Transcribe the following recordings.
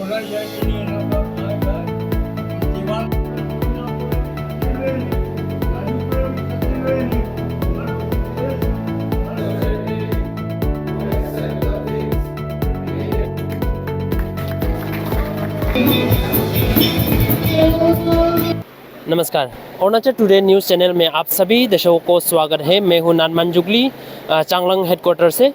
नमस्कार, Arunachal today news channel में आप सभी दर्शकों को स्वागत है। मैं हूं नानमान जुगली, चांगलांग हेडक्वार्टर से।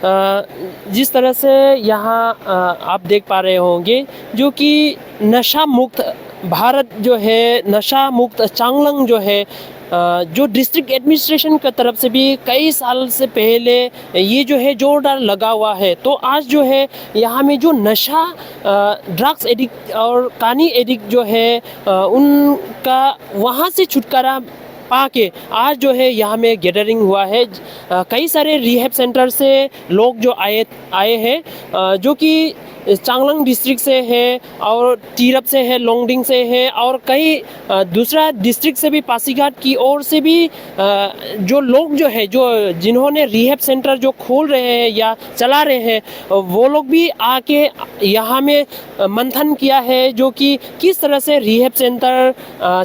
जिस तरह से यहाँ आप देख पा रहे होंगे, जो कि नशा मुक्त भारत जो है, नशा मुक्त चांगलांग जो है, जो डिस्ट्रिक्ट एडमिनिस्ट्रेशन की तरफ से भी कई साल से पहले ये जो है जोरदार लगा हुआ है। तो आज जो है यहाँ में जो नशा ड्रग्स एडिक्ट और कानी एडिक्ट जो है उनका वहाँ से छुटकारा पा के आज जो है यहाँ में गैदरिंग हुआ है। कई सारे रिहैब सेंटर से लोग जो आए हैं, जो कि चांगलांग डिस्ट्रिक्ट से है और तिरप से है, लोंगडिंग से है और कई दूसरा डिस्ट्रिक्ट से भी, पासीघाट की ओर से भी जो लोग जो है, जो जिन्होंने रिहैब सेंटर जो खोल रहे हैं या चला रहे हैं, वो लोग भी आके यहाँ में मंथन किया है, जो कि किस तरह से रिहैब सेंटर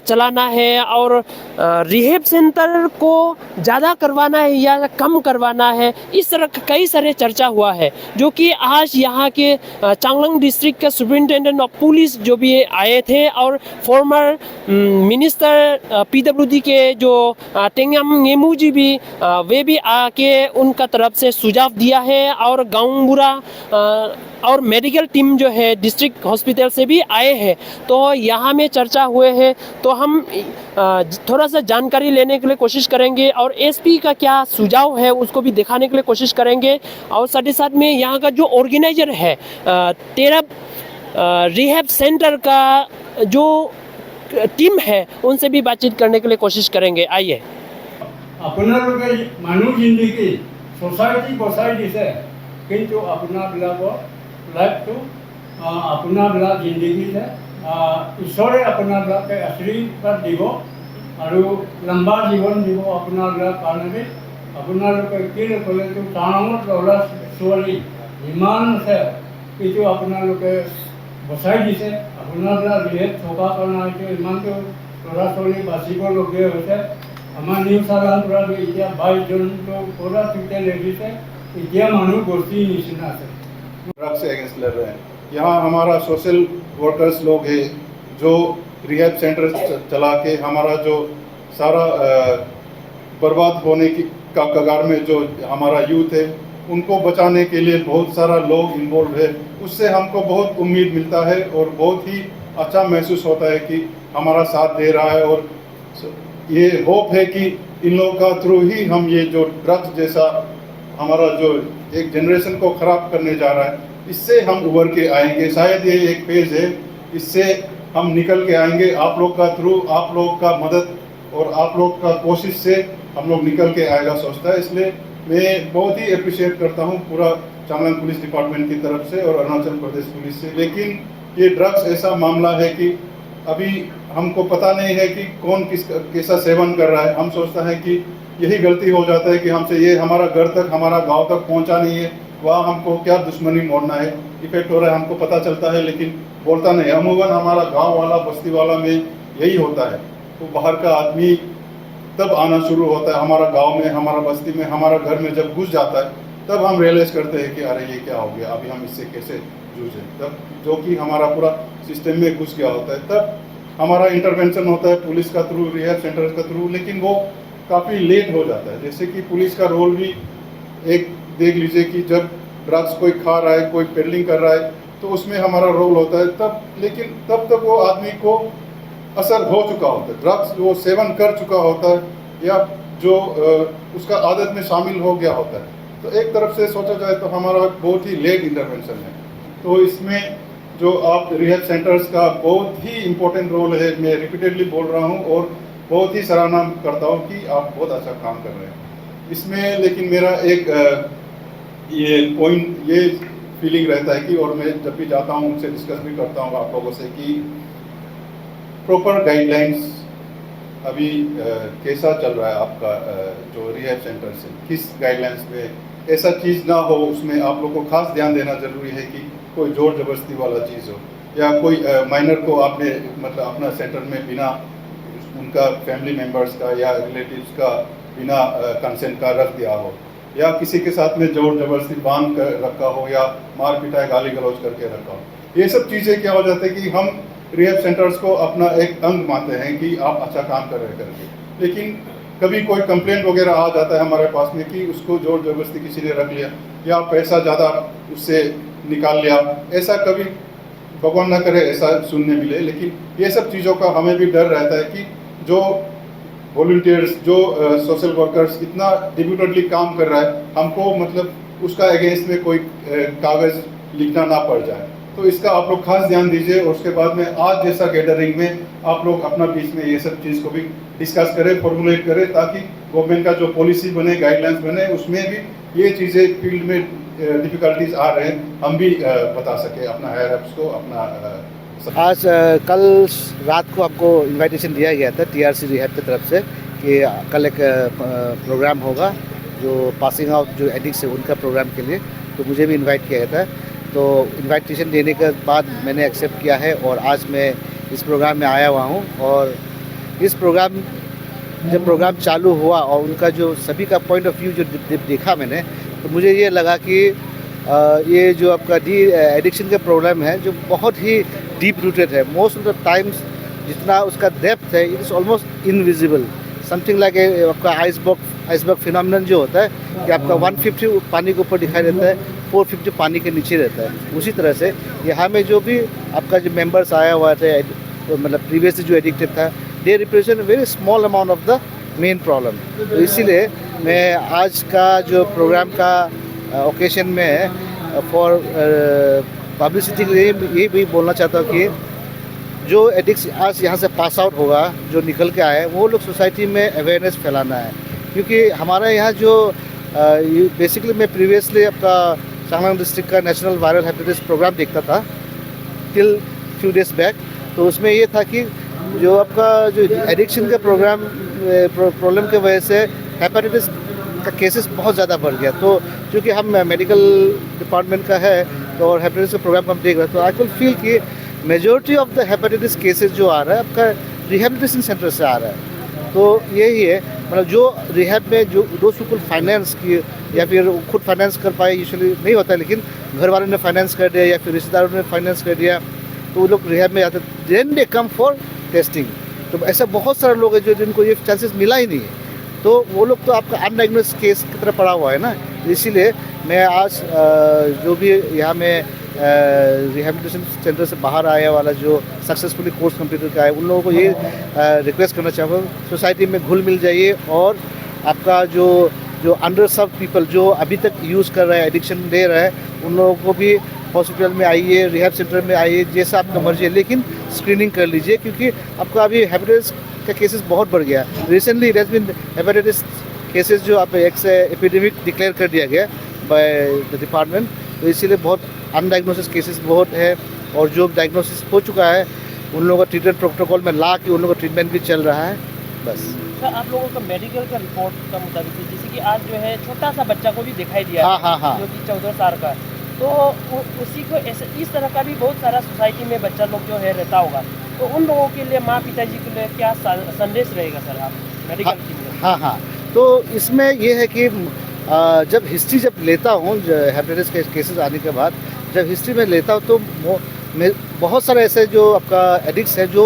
चलाना है और रिहैब सेंटर को ज़्यादा करवाना है या कम करवाना है। इस तरह कई सारे चर्चा हुआ है, जो कि आज यहाँ के चांगलांग डिस्ट्रिक्ट के सुपरिटेंडेंट ऑफ पुलिस जो भी आए थे और फॉर्मर मिनिस्टर PWD के जो टेंगयाम न्गेमू जी भी वे भी आके उनका तरफ से सुझाव दिया है और गांवबुरा और मेडिकल टीम जो है डिस्ट्रिक्ट हॉस्पिटल से भी आए हैं। तो यहाँ में चर्चा हुए हैं, तो हम थोड़ा सा जानकारी लेने के लिए कोशिश करेंगे और SP का क्या सुझाव है उसको भी दिखाने के लिए कोशिश करेंगे। और साथ ही साथ में यहाँ का जो ऑर्गेनाइजर है तेरप रिहैब सेंटर का जो टीम है उनसे भी बातचीत करने के लिए कोशिश करेंगे। आइए। আপোনালোকে মানুহ জিন্দিগি সোসাইটি বচাই দিছে, কিন্তু আপোনাবিলাকৰ লাইফটো আপোনাবিলাক জিন্দিগিতে ঈশ্বৰে আপোনালোকে আশীৰ্বাদ দিব আৰু লম্বা জীৱন দিব আপোনালোকৰ কাৰণে। আপোনালোকে কি ক'লেতো টাউনত ল'ৰা ছোৱালী যিমান আছে সেইটো আপোনালোকে বচাই দিছে। আপোনালোকৰ যিহেতু থকা কাৰণে হয়তো ইমানটো ল'ৰা ছোৱালী বাচিবলগীয়া হৈছে। আমাৰ নিউ চাগান পৰা এতিয়া 22 জনটো পৰা টুটেল এৰিছে, এতিয়া মানুহ গোষ্ঠী নিচিনা আছে। ड्रग्स से अगेंस्ट लड़ रहे हैं। यहाँ हमारा सोशल वर्कर्स लोग हैं जो रिहैब सेंटर चला के हमारा जो सारा बर्बाद होने की का कगार में जो हमारा यूथ है उनको बचाने के लिए बहुत सारा लोग इन्वॉल्व है। उससे हमको बहुत उम्मीद मिलता है और बहुत ही अच्छा महसूस होता है कि हमारा साथ दे रहा है। और ये होप है कि इन लोगों का थ्रू ही हम ये जो ड्रग्स जैसा हमारा जो एक जनरेशन को ख़राब करने जा रहा है, इससे हम उभर के आएंगे। शायद ये एक फेज़ है, इससे हम निकल के आएंगे। आप लोग का थ्रू, आप लोग का मदद और आप लोग का कोशिश से हम लोग निकल के आएगा सोचता है। इसलिए मैं बहुत ही अप्रिशिएट करता हूँ पूरा चांगलांग पुलिस डिपार्टमेंट की तरफ से और अरुणाचल प्रदेश पुलिस से। लेकिन ये ड्रग्स ऐसा मामला है कि अभी हमको पता नहीं है कि कौन कैसा सेवन कर रहा है। हम सोचता है कि यही गलती हो जाता है कि हमसे ये हमारा घर तक, हमारा गांव तक पहुंचा नहीं है, वहाँ हमको क्या दुश्मनी मोड़ना है, इफेक्ट हो रहा है, हमको पता चलता है लेकिन बोलता नहीं। अमूमन हमारा गांव वाला, बस्ती वाला में यही होता है। तो बाहर का आदमी तब आना शुरू होता है हमारा गांव में, हमारा बस्ती में, हमारा घर में जब घुस जाता है, तब हम रियलाइज़ करते हैं कि अरे ये क्या हो गया, अभी हम इससे कैसे जूझें। तब जो कि हमारा पूरा सिस्टम में घुस गया होता है, तब हमारा इंटरवेंशन होता है पुलिस का थ्रू, रिहैब सेंटर का थ्रू, लेकिन वो काफ़ी लेट हो जाता है। जैसे कि पुलिस का रोल भी एक देख लीजिए कि जब ड्रग्स कोई खा रहा है, कोई पेडलिंग कर रहा है, तो उसमें हमारा रोल होता है तब, लेकिन तब तक वो आदमी को असर हो चुका होता है, ड्रग्स वो सेवन कर चुका होता है या जो उसका आदत में शामिल हो गया होता है। तो एक तरफ से सोचा जाए तो हमारा बहुत ही लेट इंटरवेंशन है। तो इसमें जो आप रिहैब सेंटर्स का बहुत ही इम्पोर्टेंट रोल है, मैं रिपीटेडली बोल रहा हूँ और बहुत ही सराहना करता हूँ कि आप बहुत अच्छा काम कर रहे हैं इसमें। लेकिन मेरा एक ये पॉइंट, ये फीलिंग रहता है कि, और मैं जब भी जाता हूँ उनसे डिस्कस भी करता हूँ आप लोगों से, कि प्रॉपर गाइडलाइंस अभी कैसा चल रहा है आपका जो रिहैब सेंटर से, किस गाइडलाइंस में ऐसा चीज़ ना हो, उसमें आप लोग को खास ध्यान देना ज़रूरी है कि कोई जोर जबरदस्ती वाला चीज़ हो, या कोई माइनर को आपने मतलब अपना सेंटर में बिना उनका फैमिली मेम्बर्स का या रिलेटिव्स का बिना कंसेंट का रख दिया हो, या किसी के साथ में जोर जबरदस्ती बांध कर रखा हो, या मार पिटाई गाली गलौज करके रखा हो। ये सब चीज़ें क्या हो जाता है कि हम रिहैब सेंटर्स को अपना एक अंग मानते हैं कि आप अच्छा काम कर रहे करके, लेकिन कभी कोई कंप्लेंट वगैरह आ जाता है हमारे पास में कि उसको जोर जबरदस्ती किसी ने रख लिया या पैसा ज़्यादा उससे निकाल लिया, ऐसा कभी भगवान ना करे ऐसा सुनने मिले। लेकिन ये सब चीज़ों का हमें भी डर रहता है कि जो वॉलंटियर्स, जो सोशल वर्कर्स इतना डिब्यूटेडली काम कर रहा है, हमको मतलब उसका अगेंस्ट में कोई कागज़ लिखना ना पड़ जाए। तो इसका आप लोग खास ध्यान दीजिए, और उसके बाद में आज जैसा गैदरिंग में आप लोग अपना बीच में ये सब चीज़ को भी डिस्कस करें, फॉर्मुलेट करें, ताकि गवर्नमेंट का जो पॉलिसी बने, गाइडलाइंस बने, उसमें भी ये चीज़ें फील्ड में डिफ़िकल्टीज आ रहे हैं हम भी बता सके अपना हायर अप्स को, अपना आज कल रात को आपको इनविटेशन दिया गया था टीआरसी रिहैब की तरफ से कि कल एक प्रोग्राम होगा जो पासिंग आउट जो एडिक्ट्स है उनका प्रोग्राम के लिए, तो मुझे भी इनवाइट किया गया था। तो इनविटेशन देने के बाद मैंने एक्सेप्ट किया है और आज मैं इस प्रोग्राम में आया हुआ हूँ। और इस प्रोग्राम जब प्रोग्राम चालू हुआ और उनका जो सभी का पॉइंट ऑफ व्यू जो देखा मैंने, तो मुझे ये लगा कि ये जो आपका एडिक्शन का प्रॉब्लम है जो बहुत ही डीप रूटेड है। मोस्ट ऑफ द टाइम्स जितना उसका डेप्थ है it is almost invisible, something like आपका आइसबर्ग फिनोमेनन जो होता है कि आपका 150 पानी के ऊपर दिखाई देता है, 450 पानी के नीचे रहता है। उसी तरह से यहाँ में जो भी आपका जो मेंबर्स आया हुआ थे, तो मतलब प्रीवियसली जो एडिक्टेड था, they represent very small amount of the main problem. तो इसीलिए मैं आज का जो प्रोग्राम का ओकेशन में फॉर पब्लिसिटी के लिए ये भी बोलना चाहता हूँ कि जो एडिक्ट्स आज यहाँ से पास आउट होगा, जो निकल के आए, वो लोग सोसाइटी में अवेयरनेस फैलाना है। क्योंकि हमारे यहाँ जो बेसिकली मैं प्रीवियसली आपका चांगलांग डिस्ट्रिक्ट का नेशनल वायरल हेपेटाइटिस प्रोग्राम देखता था टिल फ्यू डेज बैक। तो उसमें ये था कि जो आपका जो एडिक्शन का प्रॉब्लम की वजह से हेपेटाइटिस का केसेस बहुत ज़्यादा बढ़ गया। तो क्योंकि हम मेडिकल डिपार्टमेंट का है तो और हेपेटाइटिस का प्रोग्राम हम देख रहे हैं, तो आई विल फील कि majority of the hepatitis cases जो आ रहा है आपका रिहेबिलिटेशन सेंटर से आ रहा है। तो यही है, मतलब जो रिहैब में जो कुल फाइनेंस की या फिर खुद फाइनेंस कर पाए, यूजुअली नहीं होता है, लेकिन घर वालों ने फाइनेंस कर दिया या फिर रिश्तेदारों ने फाइनेंस कर दिया, तो वो लोग रिहैब में जाते हैं, then they come for testing. तो ऐसा बहुत सारे लोग हैं जो जिनको ये चांसेस मिला ही नहीं है, तो वो लोग तो आपका अनडायग्नोस केस की तरह पड़ा हुआ है ना। इसीलिए मैं आज जो भी यहाँ में रिहेबिलिटेशन सेंटर से बाहर आया वाला जो सक्सेसफुली कोर्स कंप्लीट करके आए, उन लोगों को ये रिक्वेस्ट करना चाहूँगा, सोसाइटी में घुल मिल जाइए और आपका जो अंडर सर्व पीपल जो अभी तक यूज़ कर रहे हैं, एडिक्शन ले रहे हैं, उन लोगों को भी हॉस्पिटल में आइए, रिहैब सेंटर में आइए, जैसा आपका मर्जी है, लेकिन स्क्रीनिंग कर लीजिए। क्योंकि आपका अभी हेपेटाइटिस का केसेस बहुत बढ़ गया। Recently it has been hepatitis cases जो आप एक से एपिडेमिक डिक्लेयर कर दिया गया बाय द डिपार्टमेंट। तो इसीलिए बहुत अनडायग्नोसिस केसेस बहुत है, और जो डायग्नोसिस हो चुका है उन लोगों का ट्रीटमेंट प्रोटोकॉल में ला के उन लोगों का ट्रीटमेंट भी चल रहा है। बस सर, आप लोगों का मेडिकल का रिपोर्ट का मुताबिक, जैसे कि आज जो है छोटा सा बच्चा को भी दिखाई दिया हाँ। जो कि 14 साल का, तो उसी को ऐसे इस तरह का भी बहुत सारा सोसाइटी में बच्चा लोग जो है रहता होगा, तो उन लोगों के लिए, माँ पिताजी के लिए क्या संदेश रहेगा सर आप मेडिकल टीम में? हाँ। तो इसमें ये है कि जब हिस्ट्री लेता हूँ हेपेटाइटिस के केसेस आने के बाद, जब हिस्ट्री में लेता हूँ तो बहुत सारे ऐसे जो आपका एडिक्ट्स है जो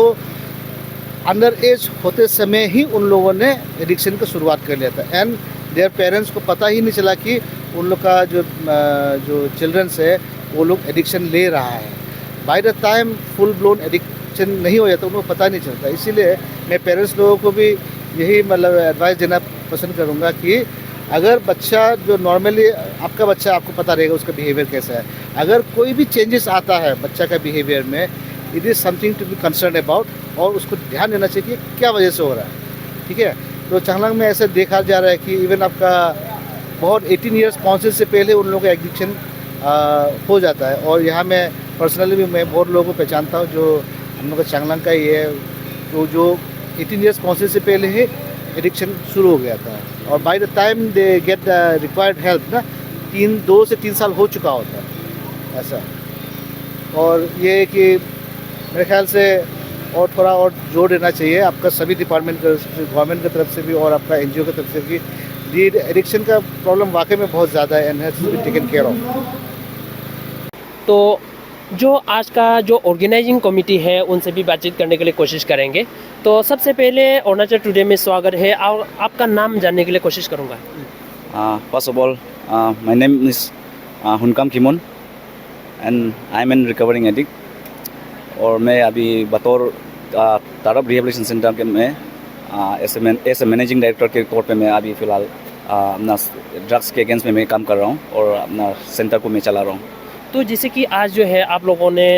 अंडर एज होते समय ही उन लोगों ने एडिक्शन की शुरुआत कर लिया था, एंड देयर पेरेंट्स को पता ही नहीं चला कि उन लोग का जो चिल्ड्रंस है वो लोग एडिक्शन ले रहा है। By the time full blown addiction नहीं हो जाता, उनको पता नहीं चलता। इसीलिए मैं पेरेंट्स लोगों को भी यही मतलब एडवाइस देना पसंद करूँगा कि अगर बच्चा जो नॉर्मली आपका बच्चा, आपको पता रहेगा उसका बिहेवियर कैसा है, अगर कोई भी चेंजेस आता है बच्चा का बिहेवियर में, it is something to be concern about, और उसको ध्यान देना चाहिए कि क्या वजह से हो रहा है। ठीक है, तो चांगलांग में ऐसे देखा जा रहा है कि इवन आपका बहुत 18 ईयर्स पहुँचने से पहले उन लोगों का एडिक्शन हो जाता है। और यहाँ मैं पर्सनली भी मैं बहुत लोगों को पहचानता हूँ जो हम लोग का चांगलांग का ही है, तो जो 18 ईयर्स पहुँचने से पहले ही एडिक्शन शुरू हो गया था, और by the time they get the required help ना 2 से 3 साल हो चुका होता है ऐसा। और ये है कि मेरे ख्याल से और थोड़ा और जोर देना चाहिए आपका सभी डिपार्टमेंट गवर्नमेंट की तरफ से भी और आपका एनजीओ की तरफ से कि ये एडिक्शन का प्रॉब्लम वाकई में बहुत ज़्यादा है and has to be taken care of. तो जो आज का जो ऑर्गेनाइजिंग कमेटी है उनसे भी बातचीत करने के लिए कोशिश करेंगे। तो सबसे पहले अरुणाचल टुडे में स्वागत है और आपका नाम जानने के लिए कोशिश करूँगा। First of all, my name is हुनकाम किमोन and I am an recovering addict. और मैं अभी बतौर तारब रिहेबिलिटेशन सेंटर के में एज ए मैनेजिंग डायरेक्टर के तौर पे मैं अभी फ़िलहाल अपना ड्रग्स के अगेंस्ट में मैं काम कर रहा हूँ और अपना सेंटर को मैं चला रहा हूँ। तो जैसे कि आज जो है आप लोगों ने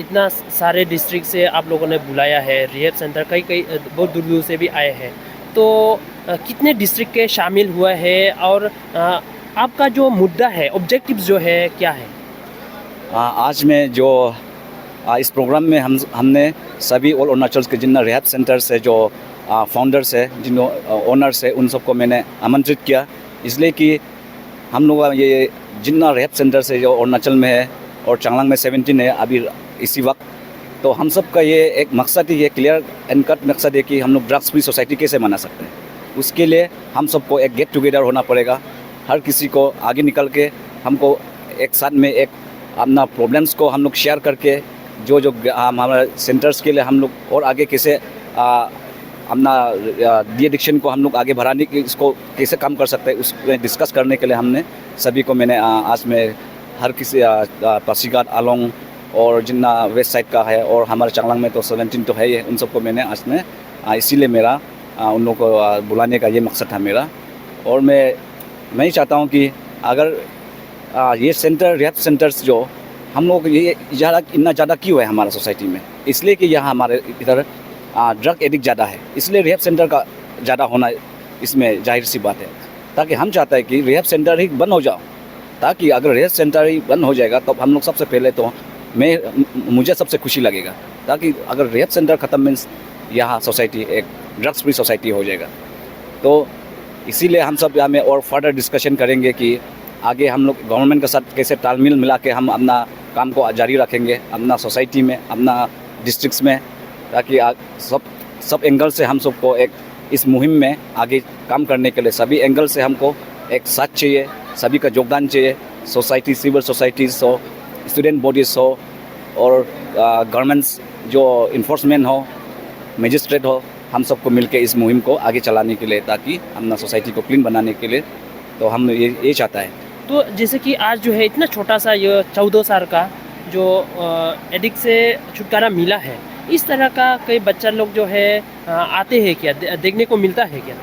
इतना सारे डिस्ट्रिक्ट से आप लोगों ने बुलाया है रिहेब सेंटर, कई कई बहुत दूर दूर से भी आए हैं। तो कितने डिस्ट्रिक्ट के शामिल हुआ है और आपका जो मुद्दा है, ऑब्जेक्टिव जो है क्या है? आज में जो इस प्रोग्राम में हमने सभी ऑल अरुणाचल के जितना रिहैब सेंटर्स है, जो फाउंडर्स है, जिन ओनर्स है, उन सबको मैंने आमंत्रित किया, इसलिए कि हम लोग ये जितना रिहैब सेंटर्स है जो अरुणाचल में है और चांगलांग में 17 है अभी इसी वक्त, तो हम सब का ये एक मकसद ही, ये क्लियर एंड कट मकसद है कि हम लोग ड्रग्स फ्री सोसाइटी कैसे बना सकते हैं। उसके लिए हम सबको एक गेट टुगेदर होना पड़ेगा। हर किसी को आगे निकल के हमको एक साथ में एक अपना प्रॉब्लम्स को हम लोग शेयर करके जो हमारे सेंटर्स के लिए हम लोग और आगे कैसे अपना डी एडिक्शन को हम लोग आगे बढ़ाने की, इसको कैसे काम कर सकते हैं, उसमें डिस्कस करने के लिए हमने सभी को मैंने आज में हर किसी पासीघाट, आलोंग और जितना वेस्ट साइड का है और हमारे चांगलांग में तो 17 तो है ही, उन सबको मैंने आज में इसीलिए मेरा उन लोगों को बुलाने का ये मकसद था मेरा। और मैं ही चाहता हूँ कि अगर ये सेंटर रिहैब सेंटर्स जो हम लोग ये इतना ज़्यादा क्यों है हमारा सोसाइटी में, इसलिए कि यहाँ हमारे इधर ड्रग एडिक्ट ज़्यादा है, इसलिए रिहैब सेंटर का ज़्यादा होना इसमें जाहिर सी बात है। ताकि हम चाहते हैं कि रिहैब सेंटर ही बंद हो जाओ, ताकि अगर रिहैब सेंटर ही बंद हो जाएगा तो हम लोग सबसे पहले तो मुझे सबसे खुशी लगेगा, ताकि अगर रिहैब सेंटर ख़त्म मीन्स यहाँ सोसाइटी एक ड्रग्स फ्री सोसाइटी हो जाएगा। तो इसीलिए हम सब यहाँ में और फर्दर डिस्कशन करेंगे कि आगे हम लोग गवर्नमेंट के साथ कैसे तालमेल मिला के हम अपना काम को जारी रखेंगे, अपना सोसाइटी में, अपना डिस्ट्रिक्ट्स में, ताकि सब एंगल से हम सबको एक इस मुहिम में आगे काम करने के लिए सभी एंगल से हमको एक साथ चाहिए, सभी का योगदान चाहिए। सोसाइटी, सिविल सोसाइटीज़ हो, स्टूडेंट बॉडीज़ हो और गवर्नमेंट्स जो इन्फोर्समेंट हो, मजिस्ट्रेट हो, हम सबको मिलकर इस मुहिम को आगे चलाने के लिए, ताकि अपना सोसाइटी को क्लीन बनाने के लिए, तो हम ये चाहता है। तो जैसे कि आज जो है इतना छोटा सा ये 14 साल का जो एडिक्ट से छुटकारा मिला है, इस तरह का कई बच्चा लोग जो है आते हैं क्या, देखने को मिलता है क्या?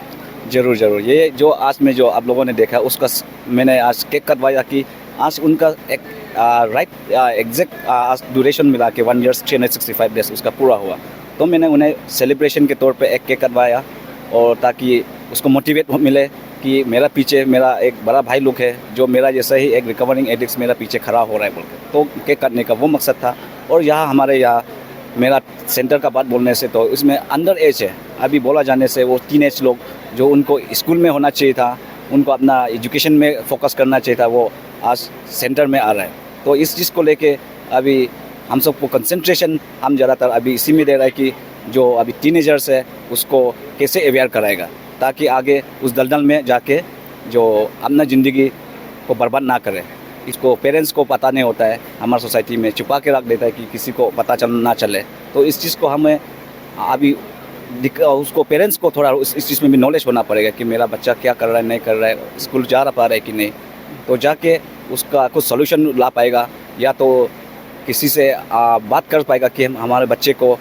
ज़रूर। ये जो आज में जो आप लोगों ने देखा उसका मैंने आज केक कटवाया कि आज उनका एक राइट एग्जैक्ट आज ड्यूरेशन मिला के 1 year 365 days उसका पूरा हुआ। तो मैंने उन्हें सेलिब्रेशन के तौर पे एक केक कटवाया, और ताकि उसको मोटिवेट मिले कि मेरा पीछे मेरा एक बड़ा भाई लोग है जो मेरा जैसा ही एक रिकवरिंग एडिक्ट मेरा पीछे खड़ा हो रहा है बोल के। तो केक काटने का वो मकसद था। और यहाँ हमारे यहाँ मेरा सेंटर का बात बोलने से तो इसमें अंडर एज है, अभी बोला जाने से वो टीनेज लोग जो उनको स्कूल में होना चाहिए था, उनको अपना एजुकेशन में फोकस करना चाहिए था, वो आज सेंटर में आ रहा है। तो इस चीज़ को लेके अभी हम सबको कंसंट्रेशन हम ज़्यादातर अभी इसी में दे रहा है कि जो अभी टीनेजर्स है उसको कैसे अवेयर कराएगा, ताकि आगे उस दलदल में जाके जो अपना ज़िंदगी को बर्बाद ना करे। इसको पेरेंट्स को पता नहीं होता है, हमारी सोसाइटी में छुपा के रख देता है कि किसी को पता ना चले। तो इस चीज़ को हमें अभी उसको पेरेंट्स को थोड़ा इस चीज़ में भी नॉलेज होना पड़ेगा कि मेरा बच्चा क्या कर रहा है, नहीं कर रहा है, स्कूल जा पा रहा है कि नहीं। तो जाके उसका कुछ सोल्यूशन ला पाएगा, या तो किसी से बात कर पाएगा कि हमारे बच्चे को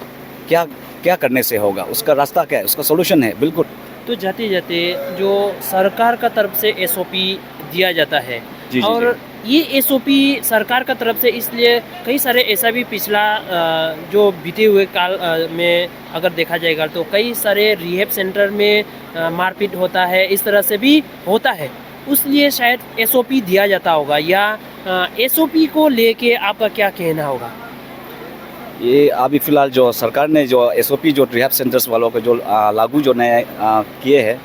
क्या करने से होगा, उसका रास्ता क्या है, उसका सोल्यूशन है। बिल्कुल। तो जाते जाते जो सरकार का तरफ से SOP दिया जाता है, और ये SOP सरकार का तरफ से इसलिए कई सारे ऐसा भी पिछला जो बीते हुए काल में अगर देखा जाएगा तो कई सारे रिहेब सेंटर में मारपीट होता है, इस तरह से भी होता है, उसलिए शायद SOP दिया जाता होगा। या SOP को लेके आपका क्या कहना होगा? ये अभी फ़िलहाल जो सरकार ने जो SOP जो रिहैब सेंटर्स वालों को जो लागू जो नए किए हैं,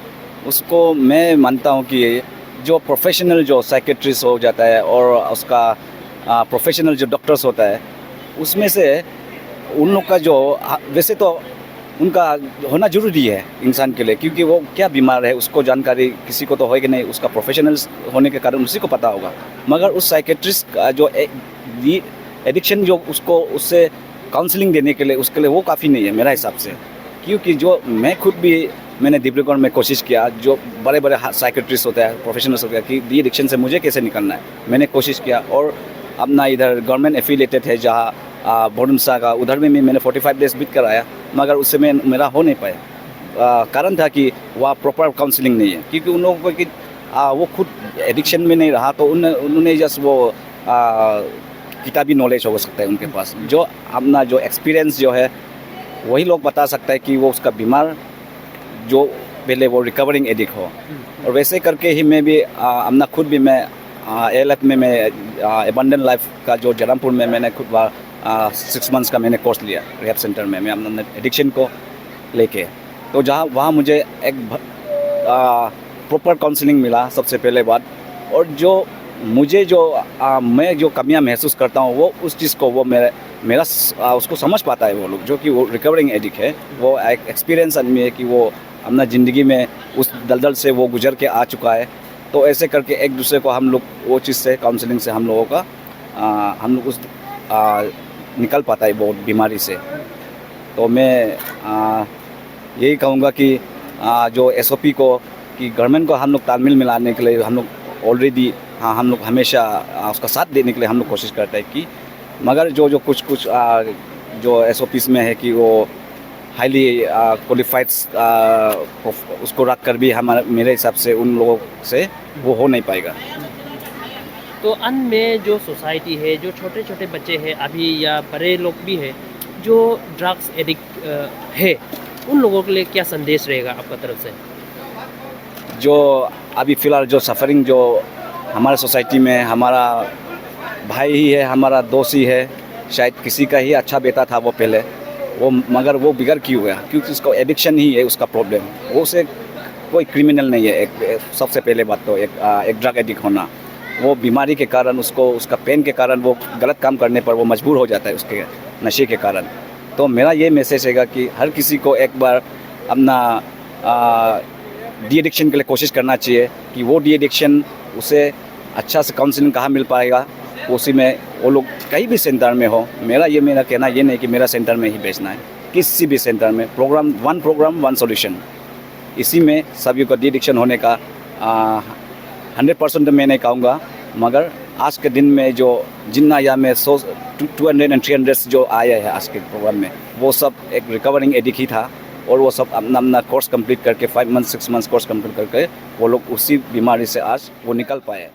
उसको मैं मानता हूँ कि जो प्रोफेशनल जो साइकेट्रिस्ट हो जाता है और उसका प्रोफेशनल जो डॉक्टर्स होता है उसमें से उन लोग का जो वैसे तो उनका होना जरूरी है इंसान के लिए, क्योंकि वो क्या बीमार है उसको जानकारी किसी को तो होगी नहीं, उसका प्रोफेशनल्स होने के कारण उसी को पता होगा। मगर उस साइकेट्रिस्ट का जो एडिक्शन जो उसको उससे काउंसलिंग देने के लिए उसके लिए वो काफ़ी नहीं है मेरा हिसाब से। क्योंकि जो मैं खुद भी मैंने डिब्रूगढ़ में कोशिश किया, जो बड़े बड़े साइकेट्रिस्ट होते हैं प्रोफेशनल्स होते हैं कि डी एडिक्शन से मुझे कैसे निकलना है, मैंने कोशिश किया। और अपना इधर गवर्नमेंट एफिलेटेड है जहाँ बोडमसा का, उधर में भी मैंने 45 डेज बीत कर आया, मगर उससे मेरा हो नहीं पाया। कारण था कि वहाँ प्रॉपर काउंसलिंग नहीं है, क्योंकि उन लोगों को कि वो खुद एडिक्शन में नहीं रहा तो उन्होंने जस्ट वो किताबी नॉलेज हो सकता है उनके पास, जो अपना जो एक्सपीरियंस जो है वही लोग बता सकता है कि वो उसका बीमार जो पहले वो रिकवरिंग एडिक्ट हो। और वैसे करके ही मैं भी अपना खुद भी मैं ALF में मैं एबंडेंट लाइफ का जो जरामपुर में मैंने खुद 6 मंथ्स का मैंने कोर्स लिया रिहैब सेंटर में, मैं अपना एडिक्शन को लेके। तो जहाँ वहाँ मुझे एक प्रॉपर काउंसलिंग मिला सबसे पहले बात। और जो मुझे जो मैं जो कमियां महसूस करता हूँ वो उस चीज़ को वो मेरा उसको समझ पाता है वो लोग, जो कि वो रिकवरिंग एडिक्ट है, वो एक एक्सपीरियंस आदमी है कि वो अपना ज़िंदगी में उस दलदल से वो गुजर के आ चुका है। तो ऐसे करके एक दूसरे को हम लोग वो चीज़ से काउंसलिंग से हम लोगों का हम लोग उस निकल पाता है वो बीमारी से। तो मैं यही कहूँगा कि जो SOP को कि गवर्नमेंट को हम लोग तालमेल मिलाने के लिए हम लोग ऑलरेडी हम लोग हमेशा उसका साथ देने के लिए हम लोग कोशिश करते हैं कि, मगर जो कुछ जो SOPs में है कि वो हाईली क्वालिफाइड उसको रख कर भी मेरे हिसाब से उन लोगों से वो हो नहीं पाएगा। तो अंत में जो सोसाइटी है, जो छोटे छोटे बच्चे हैं अभी या बड़े लोग भी हैं जो ड्रग्स एडिक्ट है, उन लोगों के लिए क्या संदेश रहेगा आपका तरफ से? जो अभी फ़िलहाल जो सफ़रिंग जो हमारे सोसाइटी में हमारा भाई ही है, हमारा दोस्त ही है, शायद किसी का ही अच्छा बेटा था वो पहले, वो मगर वो बिगड़ क्यों गया? क्योंकि उसको एडिक्शन ही है उसका प्रॉब्लम। वो उसे कोई क्रिमिनल नहीं है। एक सबसे पहले बात तो एक ड्रग एडिक्ट होना, वो बीमारी के कारण उसको उसका पेन के कारण वो गलत काम करने पर वो मजबूर हो जाता है उसके नशे के कारण। तो मेरा ये मैसेज है कि हर किसी को एक बार अपना डी एडिक्शन के लिए कोशिश करना चाहिए कि वो डी एडिक्शन उसे अच्छा से काउंसलिंग कहाँ मिल पाएगा, उसी में वो लोग कहीं भी सेंटर में हो। मेरा कहना ये नहीं कि मेरा सेंटर में ही बेचना है, किसी भी सेंटर में प्रोग्राम वन सॉल्यूशन, इसी में सभी को डी एडिक्शन होने का 100% तो मैं नहीं कहूँगा, मगर आज के दिन में जो जितना या में 200 and 300 जो आए हैं आज के प्रोग्राम में, वो सब एक रिकवरिंग एडिक्ट ही था। और वो सब अपना कोर्स कंप्लीट करके 5 मंथ 6 मंथ्स कोर्स कंप्लीट करके वो लोग उसी बीमारी से आज वो निकल पाए।